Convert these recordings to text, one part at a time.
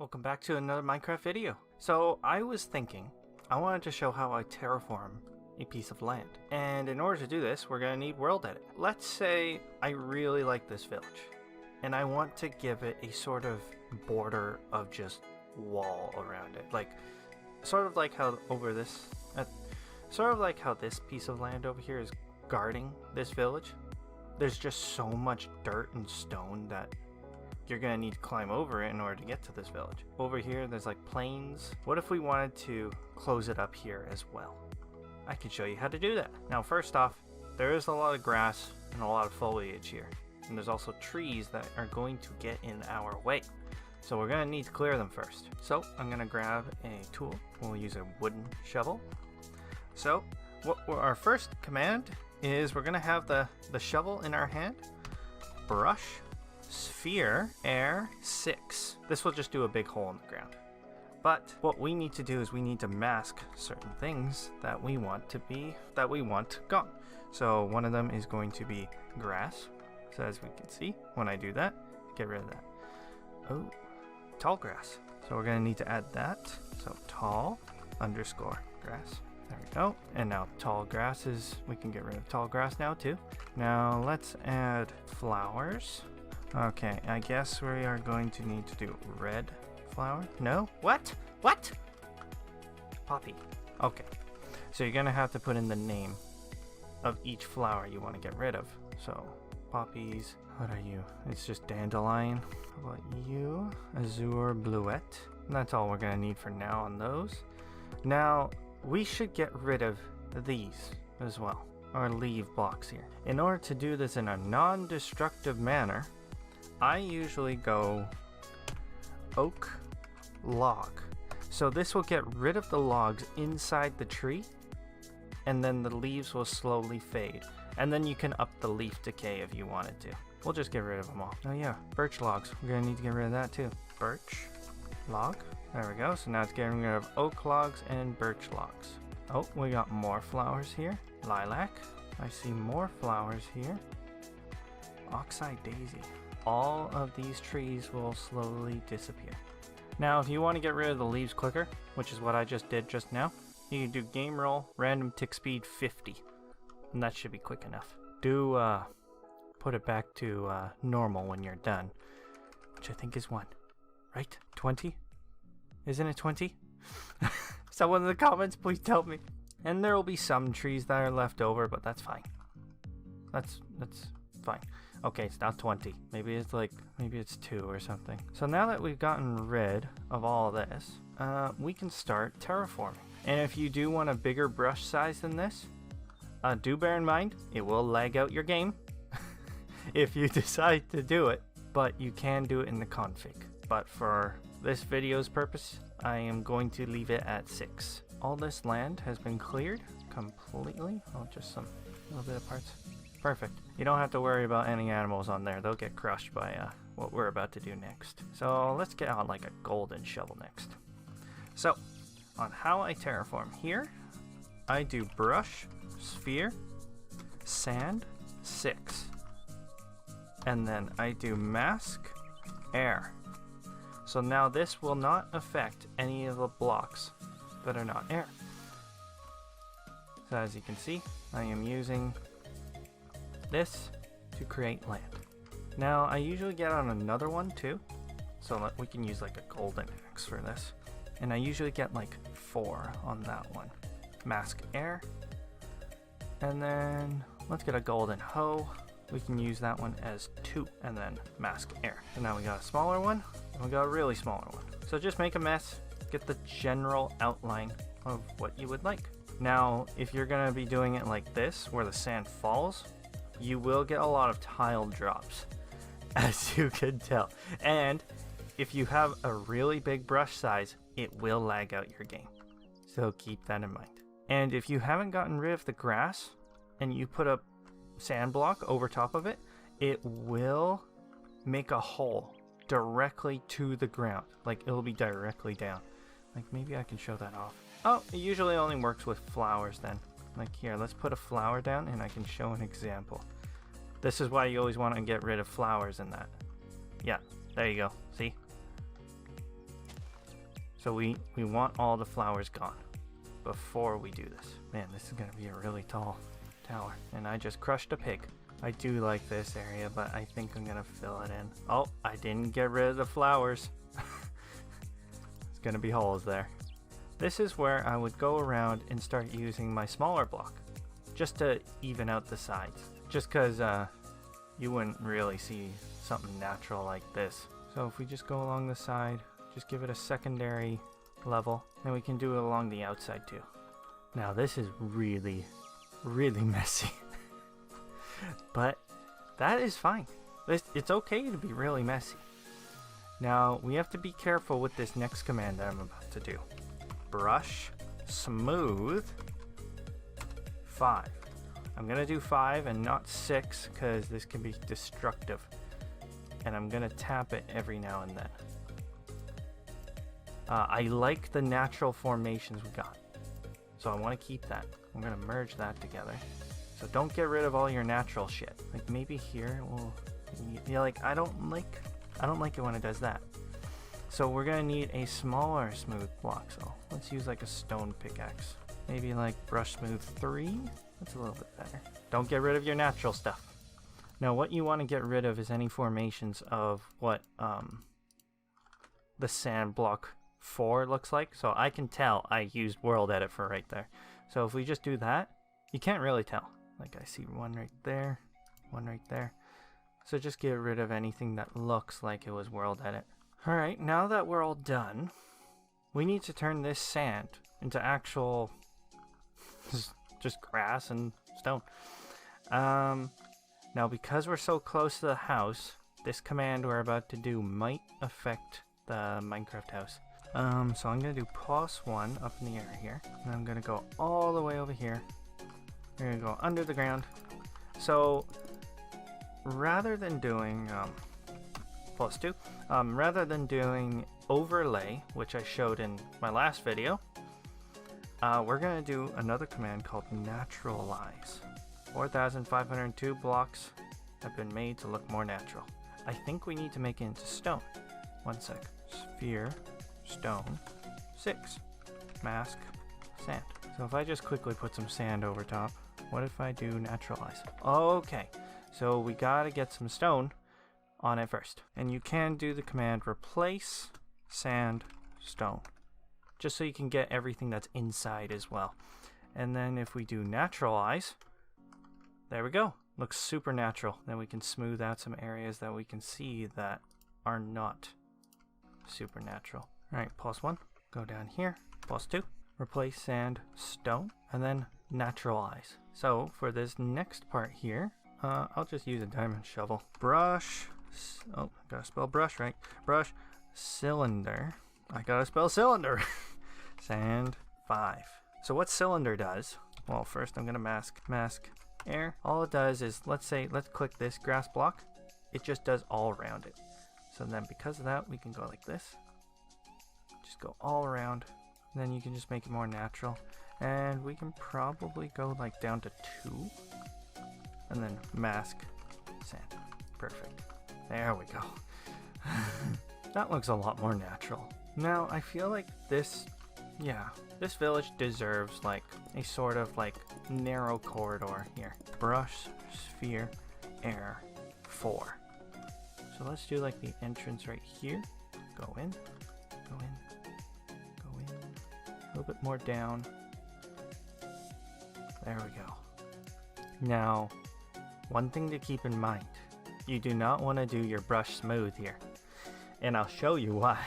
Welcome back to another Minecraft video. So I was thinking, I wanted to show how I terraform a piece of land. And in order to do this, we're going to need Worldedit. Let's say I really like this village, and I want to give it a sort of border of just wall around it. Like, sort of like how over this, sort of like how this piece of land over here is guarding this village. There's just so much dirt and stone that you're gonna need to climb over it in order to get to this village. Over here, there's like plains. What if we wanted to close it up here as well? I can show you how to do that. Now, first off, there is a lot of grass and a lot of foliage here. And there's also trees that are going to get in our way. So we're gonna need to clear them first. So I'm gonna grab a tool. We'll use a wooden shovel. So our first command is we're gonna have the shovel in our hand, brush, sphere, air, 6. This will just do a big hole in the ground. But what we need to do is we need to mask certain things that we want gone. So one of them is going to be grass. So as we can see, when I do that, get rid of that. Oh, tall grass. So we're gonna need to add that. So tall underscore grass. There we go. And now tall grass is, we can get rid of tall grass now too. Now let's add flowers. Okay, I guess we are going to need to do red flower. No? What? What? Poppy. Okay. So you're gonna have to put in the name of each flower you want to get rid of. So poppies. What are you? It's just dandelion. How about you? Azure bluette. And that's all we're gonna need for now on those. Now we should get rid of these as well, our leaf blocks here. In order to do this in a non-destructive manner, I usually go oak log. So this will get rid of the logs inside the tree, and then the leaves will slowly fade. And then you can up the leaf decay if you wanted to. We'll just get rid of them all. Oh yeah, birch logs. We're gonna need to get rid of that too. Birch log. There we go. So now it's getting rid of oak logs and birch logs. Oh, we got more flowers here. Lilac. I see more flowers here. Oxeye daisy. All of these trees will slowly disappear. Now, if you want to get rid of the leaves quicker, which is what I just did just now, you can do gamerule randomTickSpeed 50, and that should be quick enough. Do put it back to normal when you're done, which I think is 1, right? 20? Isn't it 20? Someone in the comments, please tell me. And there will be some trees that are left over, but that's fine. That's fine. Okay, it's not 20. Maybe it's 2 or something. So now that we've gotten rid of all of this, we can start terraforming. And if you do want a bigger brush size than this, do bear in mind, it will lag out your game if you decide to do it, but you can do it in the config. But for this video's purpose, I am going to leave it at 6. All this land has been cleared completely. Oh, just some little bit of parts. Perfect. You don't have to worry about any animals on there. They'll get crushed by what we're about to do next. So let's get on like a golden shovel next. So on how I terraform here, I do brush, sphere, sand, 6. And then I do mask, air. So now this will not affect any of the blocks that are not air. So as you can see, I am using this to create land. Now I usually get on another one too, so we can use like a golden axe for this, and I usually get like 4 on that one. Mask air, and then let's get a golden hoe. We can use that one as 2, and then mask air. So now we got a smaller one, and we got a really smaller one. So just make a mess, get the general outline of what you would like. Now if you're gonna be doing it like this where the sand falls, you will get a lot of tile drops, as you can tell. And if you have a really big brush size, it will lag out your game. So keep that in mind. And if you haven't gotten rid of the grass and you put a sand block over top of it, it will make a hole directly to the ground. Like it'll be directly down. Like maybe I can show that off. Oh, it usually only works with flowers then. Like here, let's put a flower down and I can show an example. This is why you always want to get rid of flowers in that. Yeah, there you go. See? So we want all the flowers gone before we do this. Man, this is gonna be a really tall tower. And I just crushed a pig. I do like this area, but I think I'm gonna fill it in. Oh, I didn't get rid of the flowers. There's gonna be holes there. This is where I would go around and start using my smaller block, just to even out the sides. Just cause you wouldn't really see something natural like this. So if we just go along the side, just give it a secondary level, and we can do it along the outside too. Now this is really, really messy. But that is fine. It's okay to be really messy. Now we have to be careful with this next command that I'm about to do. Brush, smooth, 5. I'm gonna do 5 and not 6 because this can be destructive. And I'm gonna tap it every now and then. I like the natural formations we got, so I want to keep that. I'm gonna merge that together. So don't get rid of all your natural shit. Like maybe here, well, yeah, like I don't like it when it does that. So we're gonna need a smaller smooth block. So let's use like a stone pickaxe. Maybe like brush smooth 3. That's a little bit better. Don't get rid of your natural stuff. Now what you want to get rid of is any formations of what the sand block 4 looks like. So I can tell I used Worldedit for right there. So if we just do that, you can't really tell. Like I see one right there, one right there. So just get rid of anything that looks like it was Worldedit. Alright, now that we're all done, we need to turn this sand into actual just grass and stone. Now because we're so close to the house, this command we're about to do might affect the Minecraft house. So I'm gonna do +1 up in the air here, and I'm gonna go all the way over here. We're gonna go under the ground. So rather than doing +2, rather than doing overlay, which I showed in my last video, we're gonna do another command called naturalize. 4,502 blocks have been made to look more natural. I think we need to make it into stone. One sec. Sphere, stone, 6, mask, sand. So if I just quickly put some sand over top, what if I do naturalize? Okay, so we gotta get some stone on it first. And you can do the command replace sand, stone, just so you can get everything that's inside as well. And then if we do naturalize, there we go. Looks super natural. Then we can smooth out some areas that we can see that are not supernatural. Alright, +1. Go down here. +2. Replace sand, stone, and then naturalize. So for this next part here, I'll just use a diamond shovel. Brush. Oh, I gotta spell brush right. Brush. Cylinder. I gotta spell cylinder. Sand 5. So what cylinder does? Well, first I'm gonna mask air. All it does is, let's click this grass block. It just does all around it. So then because of that, we can go like this. Just go all around. Then you can just make it more natural. And we can probably go like down to 2. And then mask sand. Perfect. There we go. That looks a lot more natural. Now I feel like this village deserves like a sort of like narrow corridor here. Brush, sphere, air, 4. So let's do like the entrance right here. Go in, go in, go in. A little bit more down. There we go. Now, one thing to keep in mind. You do not want to do your brush smooth here. And I'll show you why.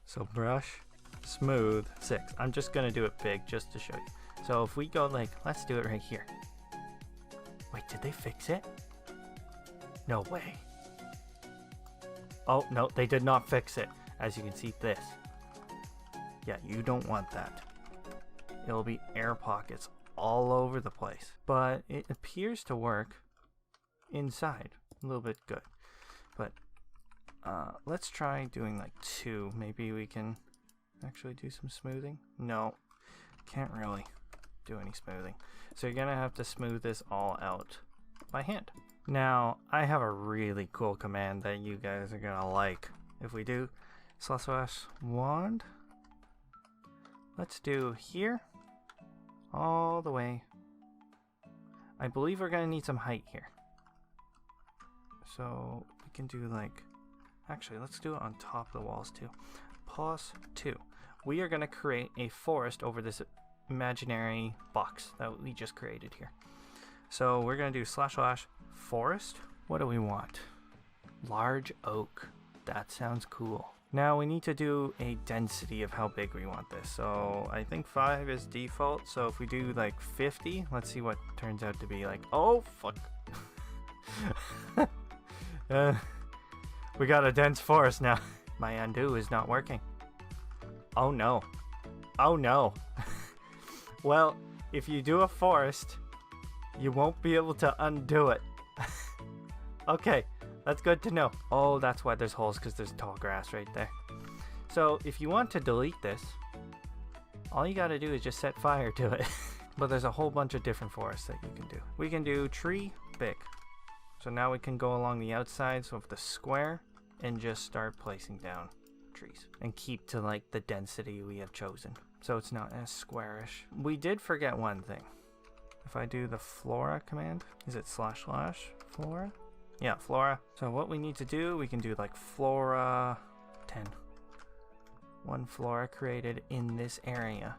So brush, smooth, 6. I'm just going to do it big just to show you. So if we go like, let's do it right here. Wait, did they fix it? No way. Oh, no, they did not fix it. As you can see, this. Yeah, you don't want that. It'll be air pockets all over the place. But it appears to work inside. A little bit good. But let's try doing like 2. Maybe we can actually do some smoothing. No, can't really do any smoothing. So you're gonna have to smooth this all out by hand. Now, I have a really cool command that you guys are gonna like. If we do / wand. Let's do here all the way. I believe we're gonna need some height here. So we can do like, actually let's do it on top of the walls too. +2. We are gonna create a forest over this imaginary box that we just created here. So we're gonna do / forest. What do we want? Large oak. That sounds cool. Now we need to do a density of how big we want this. So I think 5 is default. So if we do like 50, let's see what turns out to be like. Oh fuck. We got a dense forest now. My undo is not working. Oh no. Oh no. Well, if you do a forest, you won't be able to undo it. Okay, that's good to know. Oh, that's why there's holes, because there's tall grass right there. So if you want to delete this, all you gotta do is just set fire to it. But there's a whole bunch of different forests that you can do. We can do tree big. So now we can go along the outsides of the square and just start placing down trees and keep to like the density we have chosen, so it's not as squarish. We did forget one thing. If I do the flora command, is it / flora? Yeah, flora. So what we need to do, we can do like flora 10. One flora created in this area.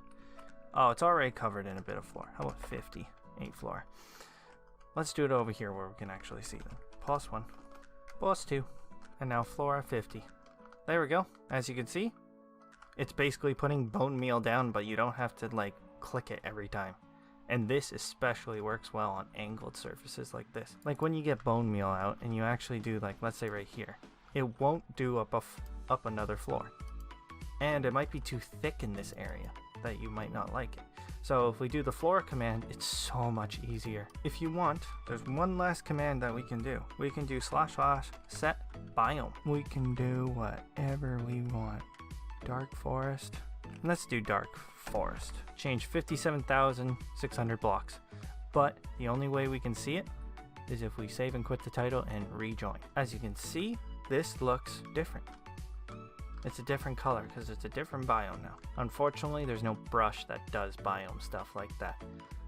Oh, it's already covered in a bit of flora. How about 50? 8 flora. Let's do it over here where we can actually see them. +1, +2, and now flora 50. There we go. As you can see, it's basically putting bone meal down, but you don't have to like click it every time. And this especially works well on angled surfaces like this. Like when you get bone meal out and you actually do like, let's say right here, it won't do up another floor. And it might be too thick in this area that you might not like it. So if we do the flora command, it's so much easier. If you want, there's one last command that we can do. We can do / setbiome. We can do whatever we want. Dark forest. Let's do dark forest. Change 57,600 blocks. But the only way we can see it is if we save and quit the title and rejoin. As you can see, this looks different. It's a different color because it's a different biome now. Unfortunately, there's no brush that does biome stuff like that.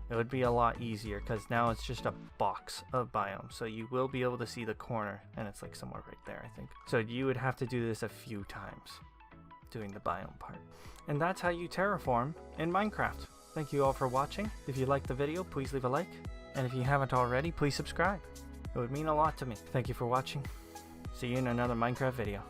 It would be a lot easier because now it's just a box of biomes. So you will be able to see the corner, and it's like somewhere right there, I think. So you would have to do this a few times, doing the biome part. And that's how you terraform in Minecraft. Thank you all for watching. If you liked the video, please leave a like. And if you haven't already, please subscribe. It would mean a lot to me. Thank you for watching. See you in another Minecraft video.